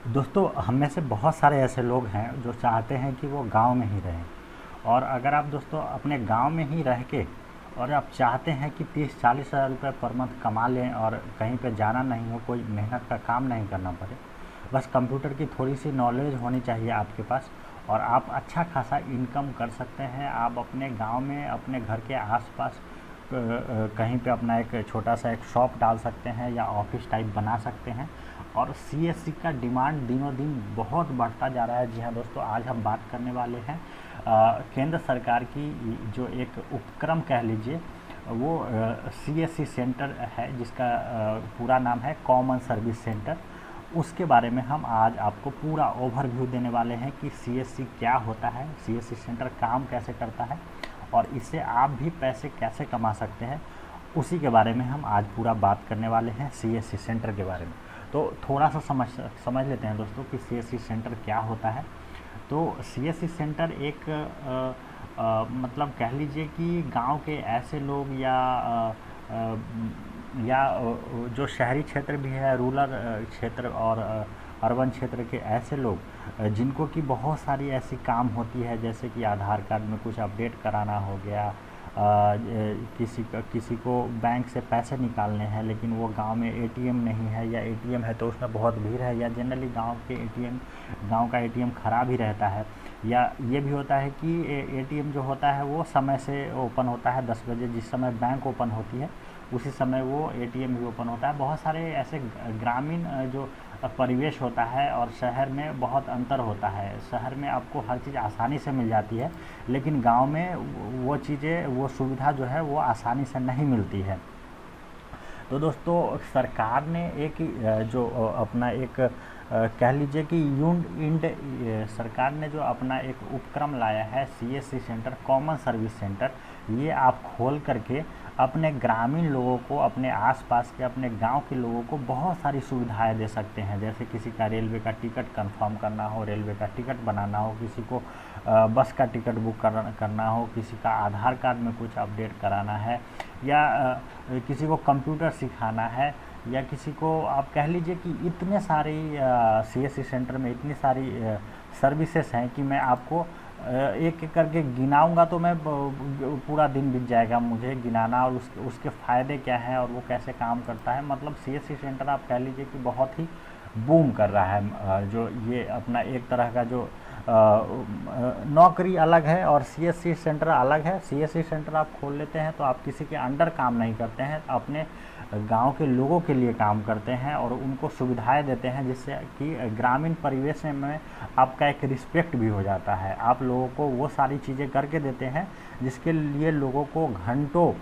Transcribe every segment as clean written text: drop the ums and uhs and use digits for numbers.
दोस्तों, हम में से बहुत सारे ऐसे लोग हैं जो चाहते हैं कि वो गांव में ही रहें। और अगर आप दोस्तों अपने गांव में ही रह के और आप चाहते हैं कि 30-40 हज़ार रुपये पर मंथ कमा लें और कहीं पे जाना नहीं हो, कोई मेहनत का काम नहीं करना पड़े, बस कंप्यूटर की थोड़ी सी नॉलेज होनी चाहिए आपके पास और आप अच्छा खासा इनकम कर सकते हैं। आप अपने गांव में अपने घर के आसपास कहीं पे अपना एक छोटा सा एक शॉप डाल सकते हैं या ऑफिस टाइप बना सकते हैं। और सीएससी का डिमांड दिनों दिन बहुत बढ़ता जा रहा है। जी हाँ दोस्तों, आज हम बात करने वाले हैं केंद्र सरकार की जो एक उपक्रम कह लीजिए, वो सीएससी सेंटर है, जिसका पूरा नाम है कॉमन सर्विस सेंटर। उसके बारे में हम आज आपको पूरा ओवरव्यू देने वाले हैं कि सीएससी क्या होता है, सीएससी सेंटर काम कैसे करता है और इससे आप भी पैसे कैसे कमा सकते हैं। उसी के बारे में हम आज पूरा बात करने वाले हैं, सीएससी सेंटर के बारे में। तो थोड़ा सा समझ लेते हैं दोस्तों कि सीएससी सेंटर क्या होता है। तो सीएससी सेंटर एक मतलब कह लीजिए कि गांव के ऐसे लोग या जो शहरी क्षेत्र भी है, रूरल क्षेत्र और अर्बन क्षेत्र के ऐसे लोग जिनको कि बहुत सारी ऐसी काम होती है, जैसे कि आधार कार्ड में कुछ अपडेट कराना हो गया, किसी को बैंक से पैसे निकालने हैं लेकिन वो गांव में एटीएम नहीं है, या एटीएम है तो उसमें बहुत भीड़ है, या जनरली गांव का एटीएम ख़राब ही रहता है, या ये भी होता है कि एटीएम जो होता है वो समय से ओपन होता है 10 बजे, जिस समय बैंक ओपन होती है उसी समय वो एटीएम भी ओपन होता है। बहुत सारे ऐसे ग्रामीण जो परिवेश होता है और शहर में बहुत अंतर होता है। शहर में आपको हर चीज़ आसानी से मिल जाती है, लेकिन गांव में वो चीज़ें, वो सुविधा जो है वो आसानी से नहीं मिलती है। तो दोस्तों, सरकार ने एक जो अपना एक कह लीजिए कि सरकार ने जो अपना एक उपक्रम लाया है, CSC centre, common service centre, ये आप खोल करके अपने ग्रामीण लोगों को, अपने आसपास के, अपने गांव के लोगों को बहुत सारी सुविधाएं दे सकते हैं। जैसे किसी का रेलवे का टिकट कंफर्म करना हो, रेलवे का टिकट बनाना हो, किसी को बस का टिकट बुक करना हो, किसी का आधार कार्ड में कुछ अपडेट कराना है, या किसी को कंप्यूटर सिखाना है, या किसी को आप कह लीजिए कि इतने सारी सीएससी सेंटर में इतनी सारी सर्विसेज हैं कि मैं आपको एक एक करके गिनाऊंगा तो मैं पूरा दिन बीत जाएगा मुझे गिनाना, और उसके फ़ायदे क्या हैं और वो कैसे काम करता है। मतलब सीएससी सेंटर आप कह लीजिए कि बहुत ही बूम कर रहा है। जो ये अपना एक तरह का जो नौकरी अलग है और सीएससी सेंटर अलग है। सीएससी सेंटर आप खोल लेते हैं तो आप किसी के अंडर काम नहीं करते हैं, अपने गांव के लोगों के लिए काम करते हैं और उनको सुविधाएं देते हैं, जिससे कि ग्रामीण परिवेश में आपका एक रिस्पेक्ट भी हो जाता है। आप लोगों को वो सारी चीज़ें करके देते हैं जिसके लिए लोगों को घंटों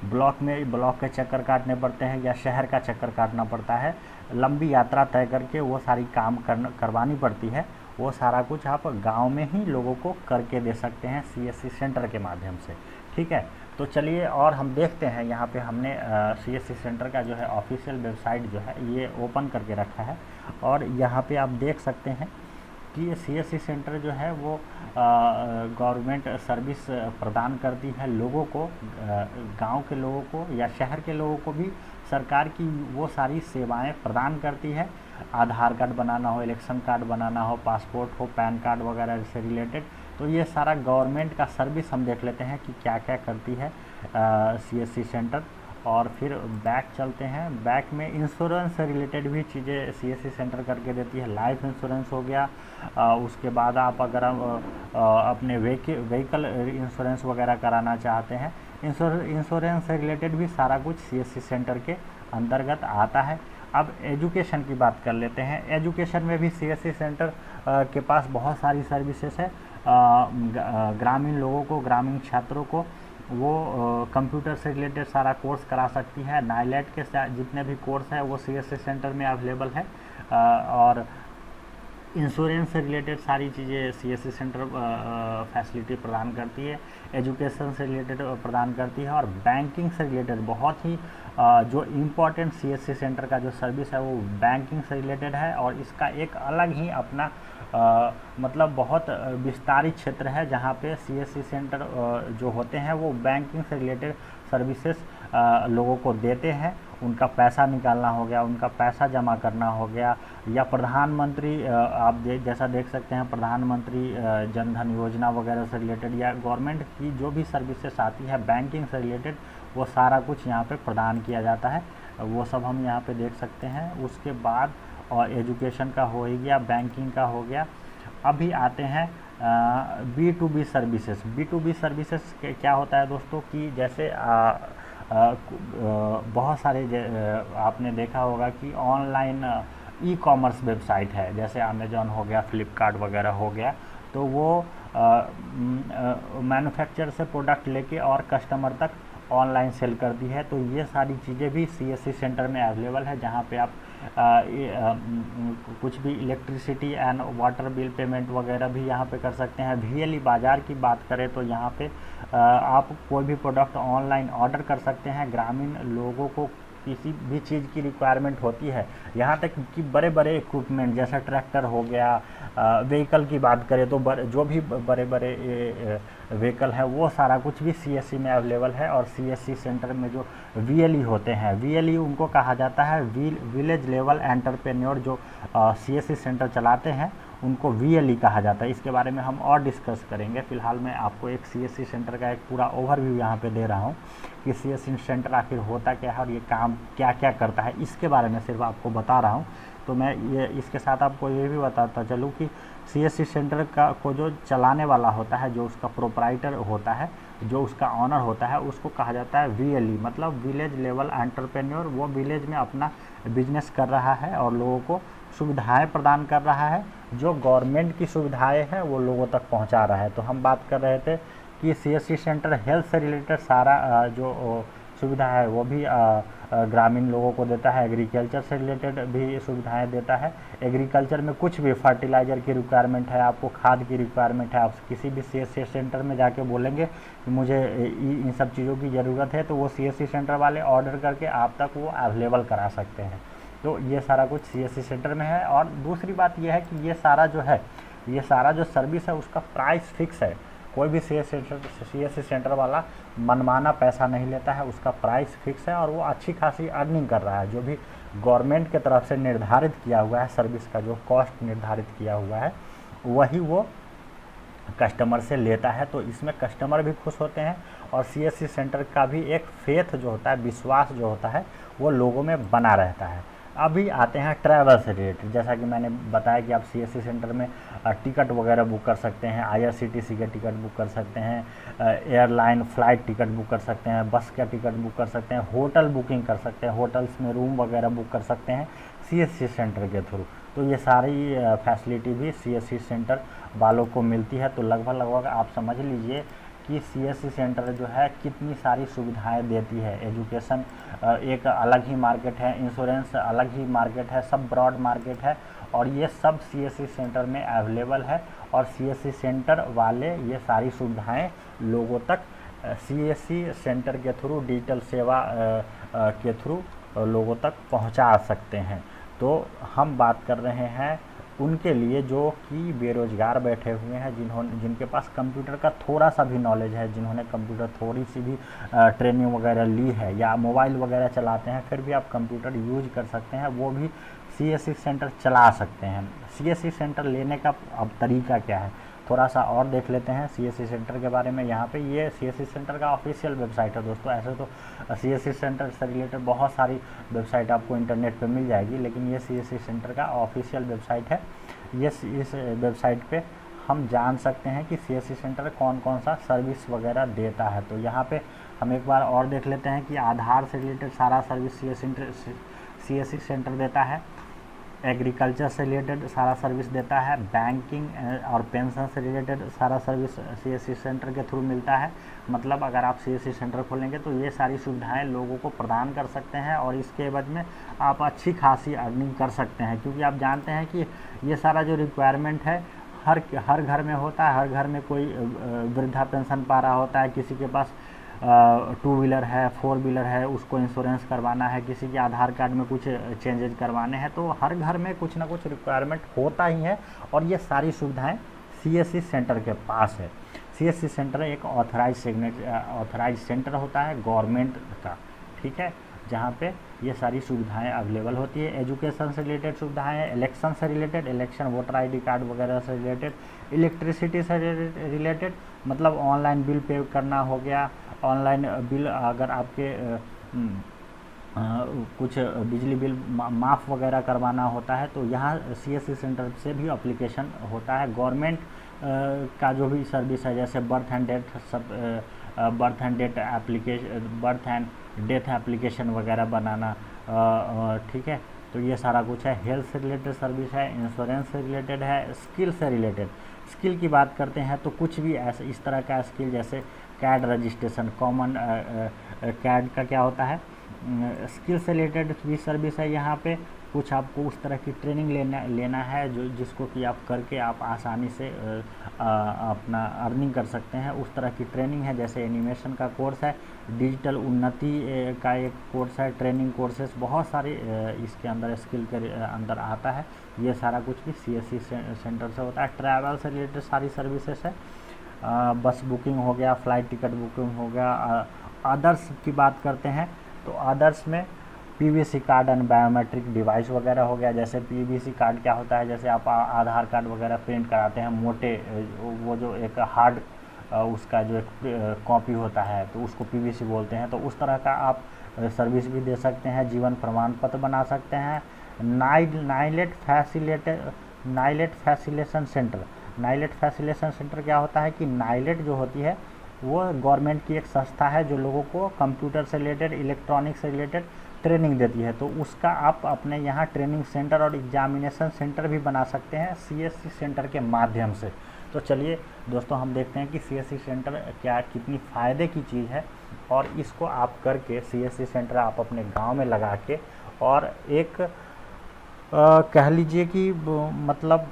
ब्लॉक के चक्कर काटने पड़ते हैं या शहर का चक्कर काटना पड़ता है, लंबी यात्रा तय करके वो सारी काम करवानी पड़ती है। वो सारा कुछ आप गांव में ही लोगों को करके दे सकते हैं सीएससी सेंटर के माध्यम से। ठीक है, तो चलिए और हम देखते हैं। यहाँ पे हमने सीएससी सेंटर का जो है ऑफिशियल वेबसाइट जो है ये ओपन करके रखा है, और यहाँ पे आप देख सकते हैं कि ये सीएससी सेंटर जो है वो गवर्नमेंट सर्विस प्रदान करती है लोगों को, गांव के लोगों को या शहर के लोगों को भी सरकार की वो सारी सेवाएं प्रदान करती है। आधार कार्ड बनाना हो, इलेक्शन कार्ड बनाना हो, पासपोर्ट हो, पैन कार्ड वगैरह से रिलेटेड, तो ये सारा गवर्नमेंट का सर्विस हम देख लेते हैं कि क्या क्या करती है सीएससी सेंटर। और फिर बैक चलते हैं। बैक में इंश्योरेंस से रिलेटेड भी चीज़ें सीएससी सेंटर करके देती है। लाइफ इंश्योरेंस हो गया, उसके बाद आप अगर अपने व्हीकल इंश्योरेंस वगैरह कराना चाहते हैं, इंश्योरेंस से रिलेटेड भी सारा कुछ सीएससी सेंटर के अंतर्गत आता है। अब एजुकेशन की बात कर लेते हैं। एजुकेशन में भी सीएससी सेंटर के पास बहुत सारी सर्विसेज है। ग्रामीण लोगों को, ग्रामीण छात्रों को वो कंप्यूटर से रिलेटेड सारा कोर्स करा सकती है। नाइलेट के जितने भी कोर्स हैं वो सीएससी सेंटर में अवेलेबल है। और इंश्योरेंस से रिलेटेड सारी चीज़ें सीएससी सेंटर फैसिलिटी प्रदान करती है। एजुकेशन से रिलेटेड प्रदान करती है, और बैंकिंग से रिलेटेड बहुत ही जो इम्पोर्टेंट सीएससी सेंटर का जो सर्विस है वो बैंकिंग से रिलेटेड है। और इसका एक अलग ही अपना मतलब बहुत विस्तारित क्षेत्र है, जहाँ पे सीएससी सेंटर जो होते हैं वो बैंकिंग से रिलेटेड सर्विसेज लोगों को देते हैं, उनका पैसा निकालना हो गया, उनका पैसा जमा करना हो गया, या प्रधानमंत्री आप जैसा देख सकते हैं प्रधानमंत्री जन धन योजना वगैरह से रिलेटेड, या गवर्नमेंट की जो भी सर्विसेज आती है बैंकिंग से रिलेटेड, वो सारा कुछ यहाँ पे प्रदान किया जाता है। वो सब हम यहाँ पे देख सकते हैं। उसके बाद और एजुकेशन का हो ही गया, बैंकिंग का हो गया। अभी आते हैं B2B सर्विसेज। B2B सर्विसेज क्या होता है दोस्तों कि जैसे बहुत सारे आपने देखा होगा कि ऑनलाइन ई-कॉमर्स वेबसाइट है, जैसे अमेजॉन हो गया, फ्लिपकार्ट वगैरह हो गया, तो वो मैन्युफैक्चर से प्रोडक्ट लेके और कस्टमर तक ऑनलाइन सेल करती है। तो ये सारी चीज़ें भी CSC सेंटर में अवेलेबल है, जहाँ पे आप कुछ भी electricity and water bill payment वगैरह भी यहाँ पे कर सकते हैं। VLE बाज़ार की बात करें तो यहाँ पे आप कोई भी प्रोडक्ट ऑनलाइन ऑर्डर कर सकते हैं। ग्रामीण लोगों को किसी भी चीज़ की रिक्वायरमेंट होती है, यहाँ तक कि बड़े बड़े इक्विपमेंट जैसा ट्रैक्टर हो गया, व्हीकल की बात करें तो जो भी बड़े बड़े व्हीकल है वो सारा कुछ भी CSC में अवेलेबल है। और CSC सेंटर में जो VLE होते हैं, VLE उनको कहा जाता है विलेज लेवल एंटरप्रेन्योर, जो CSC सेंटर चलाते हैं उनको VLE कहा जाता है। इसके बारे में हम और डिस्कस करेंगे। फ़िलहाल मैं आपको एक CSC सेंटर का एक पूरा ओवरव्यू यहाँ पे दे रहा हूँ कि CSC सेंटर आखिर होता क्या है और ये काम क्या क्या करता है, इसके बारे में सिर्फ आपको बता रहा हूँ। तो मैं ये इसके साथ आपको ये भी बताता चलूँ कि CSC सेंटर को जो चलाने वाला होता है, जो उसका प्रोप्राइटर होता है, जो उसका ऑनर होता है, उसको कहा जाता है VLE, मतलब विलेज लेवल एंटरप्रेन्योर। वो विलेज में अपना बिजनेस कर रहा है और लोगों को सुविधाएं प्रदान कर रहा है। जो गवर्नमेंट की सुविधाएं हैं वो लोगों तक पहुंचा रहा है। तो हम बात कर रहे थे कि CSC सेंटर हेल्थ से रिलेटेड सारा जो सुविधा है वो भी ग्रामीण लोगों को देता है। एग्रीकल्चर से रिलेटेड भी सुविधाएं देता है। एग्रीकल्चर में कुछ भी फर्टिलाइज़र की रिक्वायरमेंट है, आपको खाद की रिक्वायरमेंट है, आप किसी भी CSC सेंटर में जाके बोलेंगे कि मुझे इन सब चीज़ों की ज़रूरत है, तो वो CSC सेंटर वाले ऑर्डर करके आप तक वो अवेलेबल करा सकते हैं। तो ये सारा कुछ CSC सेंटर में है। और दूसरी बात ये है कि ये सारा जो है, ये सारा जो सर्विस है उसका प्राइस फिक्स है। कोई भी CSC सेंटर वाला मनमाना पैसा नहीं लेता है, उसका प्राइस फिक्स है और वो अच्छी खासी अर्निंग कर रहा है। जो भी गवर्नमेंट के तरफ से निर्धारित किया हुआ है सर्विस का, जो कॉस्ट निर्धारित किया हुआ है, वही वो कस्टमर से लेता है। तो इसमें कस्टमर भी खुश होते हैं और CSC सेंटर का भी एक फेथ जो होता है, विश्वास जो होता है, वो लोगों में बना रहता है। अभी आते हैं ट्रैवल से रिलेटेड। जैसा कि मैंने बताया कि आप CSC सेंटर में टिकट वगैरह बुक कर सकते हैं, IRCTC के टिकट बुक कर सकते हैं, एयरलाइन फ्लाइट टिकट बुक कर सकते हैं, बस का टिकट बुक कर सकते हैं, होटल बुकिंग कर सकते हैं, होटल्स में रूम वगैरह बुक कर सकते हैं CSC सेंटर के थ्रू। तो ये सारी फैसिलिटी भी CSC सेंटर वालों को मिलती है। तो लगभग आप समझ लीजिए कि CSC सेंटर जो है कितनी सारी सुविधाएं देती है। एजुकेशन एक अलग ही मार्केट है, इंश्योरेंस अलग ही मार्केट है, सब ब्रॉड मार्केट है और ये सब CSC सेंटर में अवेलेबल है। और CSC सेंटर वाले ये सारी सुविधाएं लोगों तक CSC सेंटर के थ्रू, डिजिटल सेवा के थ्रू लोगों तक पहुंचा सकते हैं। तो हम बात कर रहे हैं उनके लिए जो कि बेरोज़गार बैठे हुए हैं, जिनके पास कंप्यूटर का थोड़ा सा भी नॉलेज है, जिन्होंने कंप्यूटर थोड़ी सी भी ट्रेनिंग वगैरह ली है, या मोबाइल वगैरह चलाते हैं फिर भी आप कंप्यूटर यूज कर सकते हैं, वो भी CSC सेंटर चला सकते हैं। CSC सेंटर लेने का अब तरीका क्या है, थोड़ा सा और देख लेते हैं CSC सेंटर के बारे में। यहाँ पे ये CSC सेंटर का ऑफिशियल वेबसाइट है दोस्तों। ऐसे तो CSC सेंटर से रिलेटेड बहुत सारी वेबसाइट आपको इंटरनेट पे मिल जाएगी, लेकिन ये CSC सेंटर का ऑफिशियल वेबसाइट है। इस वेबसाइट पे हम जान सकते हैं कि CSC सेंटर कौन कौन सा सर्विस वगैरह देता है। तो यहाँ पे हम एक बार और देख लेते हैं कि आधार से रिलेटेड सारा सर्विस CSC सेंटर देता है। एग्रीकल्चर से रिलेटेड सारा सर्विस देता है। बैंकिंग और पेंशन से रिलेटेड सारा सर्विस CSC सेंटर के थ्रू मिलता है। मतलब अगर आप CSC सेंटर खोलेंगे तो ये सारी सुविधाएं लोगों को प्रदान कर सकते हैं और इसके एवज में आप अच्छी खासी अर्निंग कर सकते हैं। क्योंकि आप जानते हैं कि ये सारा जो रिक्वायरमेंट है हर घर में होता है। हर घर में कोई वृद्धा पेंशन पा रहा होता है, किसी के पास 2 व्हीलर है, 4 व्हीलर है, उसको इंश्योरेंस करवाना है, किसी के आधार कार्ड में कुछ चेंजेज करवाने हैं। तो हर घर में कुछ ना कुछ रिक्वायरमेंट होता ही है और ये सारी सुविधाएं CSC सेंटर के पास है। CSC सेंटर एक ऑथराइज सेंटर होता है गवर्नमेंट का। ठीक है, जहाँ पे ये सारी सुविधाएं अवेलेबल होती है। एजुकेशन से रिलेटेड सुविधाएं हैं, इलेक्शन से related, election voter ID card वगैरह से रिलेटेड, इलेक्ट्रिसिटी से रिलेटेड, मतलब ऑनलाइन बिल पे करना हो गया, ऑनलाइन बिल अगर आपके कुछ बिजली बिल माफ़ वगैरह करवाना होता है तो यहाँ CSC सेंटर से भी एप्लीकेशन होता है। गवर्नमेंट का जो भी सर्विस है, जैसे बर्थ एंड डेथ एप्लीकेशन वगैरह बनाना, ठीक है, तो ये सारा कुछ है। हेल्थ से रिलेटेड सर्विस है, इंश्योरेंस से रिलेटेड है, स्किल से रिलेटेड। स्किल की बात करते हैं तो कुछ भी ऐसे इस तरह का स्किल, जैसे कैड रजिस्ट्रेशन, कॉमन कैड का क्या होता है, स्किल से रिलेटेड भी सर्विस है। यहाँ पे कुछ आपको उस तरह की ट्रेनिंग लेना है जिसको कि आप करके आप आसानी से अपना अर्निंग कर सकते हैं, उस तरह की ट्रेनिंग है। जैसे एनिमेशन का कोर्स है, डिजिटल उन्नति का एक कोर्स है, ट्रेनिंग कोर्सेस बहुत सारे इसके अंदर स्किल के अंदर आता है। ये सारा कुछ भी CSC सेंटर से होता है। ट्रैवल से रिलेटेड सारी सर्विसेज है, बस बुकिंग हो गया, फ्लाइट टिकट बुकिंग हो गया। अदर्स की बात करते हैं तो अदर्स में PVC card and biometric device वगैरह हो गया। जैसे PVC कार्ड क्या होता है, जैसे आप आधार कार्ड वगैरह प्रिंट कराते हैं, मोटे वो जो एक हार्ड उसका जो एक कॉपी होता है तो उसको PVC बोलते हैं, तो उस तरह का आप सर्विस भी दे सकते हैं। जीवन प्रमाण पत्र बना सकते हैं। नाइलेट फैसिलेशन सेंटर क्या होता है कि नाइलेट जो होती है वो गवर्नमेंट की एक संस्था है जो लोगों को कंप्यूटर से रिलेटेड, इलेक्ट्रॉनिक्स से रिलेटेड ट्रेनिंग देती है। तो उसका आप अपने यहाँ ट्रेनिंग सेंटर और एग्जामिनेशन सेंटर भी बना सकते हैं CSC सेंटर के माध्यम से। तो चलिए दोस्तों, हम देखते हैं कि CSC सेंटर क्या कितनी फ़ायदे की चीज़ है, और इसको आप करके CSC सेंटर आप अपने गांव में लगा के और एक कह लीजिए कि मतलब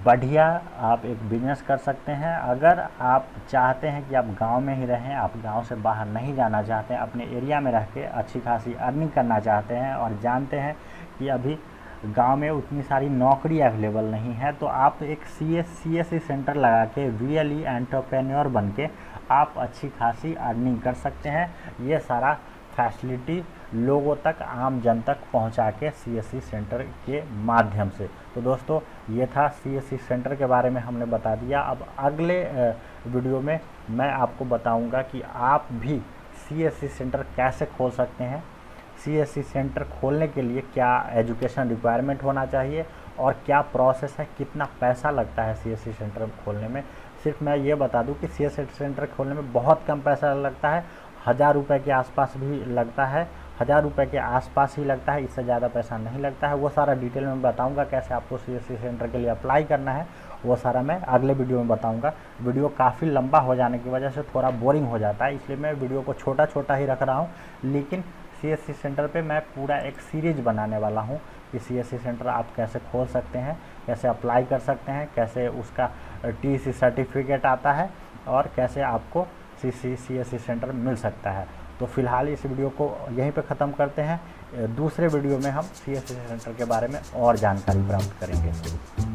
बढ़िया आप एक बिजनेस कर सकते हैं। अगर आप चाहते हैं कि आप गांव में ही रहें, आप गांव से बाहर नहीं जाना चाहते हैं, अपने एरिया में रह के अच्छी खासी अर्निंग करना चाहते हैं और जानते हैं कि अभी गांव में उतनी सारी नौकरी अवेलेबल नहीं है, तो आप एक CSC सेंटर लगा के VLE एंटरप्रेन्योर बन के आप अच्छी खासी अर्निंग कर सकते हैं। ये सारा फैसिलिटी लोगों तक, आम जन तक पहुंचा के CSC सेंटर के माध्यम से। तो दोस्तों, ये था CSC सेंटर के बारे में हमने बता दिया। अब अगले वीडियो में मैं आपको बताऊंगा कि आप भी CSC सेंटर कैसे खोल सकते हैं, CSC सेंटर खोलने के लिए क्या एजुकेशन रिक्वायरमेंट होना चाहिए और क्या प्रोसेस है, कितना पैसा लगता है CSC सेंटर खोलने में। सिर्फ मैं ये बता दूं कि CSC सेंटर खोलने में बहुत कम पैसा लगता है, 1000 रुपये के आसपास भी लगता है, 1000 रुपये के आसपास ही लगता है, इससे ज़्यादा पैसा नहीं लगता है। वो सारा डिटेल में बताऊंगा, कैसे आपको CSC सेंटर के लिए अप्लाई करना है वो सारा मैं अगले वीडियो में बताऊंगा। वीडियो काफ़ी लंबा हो जाने की वजह से थोड़ा बोरिंग हो जाता है, इसलिए मैं वीडियो को छोटा छोटा ही रख रहा हूँ। लेकिन CSC सेंटर पे मैं पूरा एक सीरीज बनाने वाला हूँ कि CSC सेंटर आप कैसे खोल सकते हैं, कैसे अप्लाई कर सकते हैं, कैसे उसका TC सर्टिफिकेट आता है और कैसे आपको CSC सेंटर मिल सकता है। तो फिलहाल इस वीडियो को यहीं पे ख़त्म करते हैं। दूसरे वीडियो में हम CSC सेंटर के बारे में और जानकारी प्राप्त करेंगे।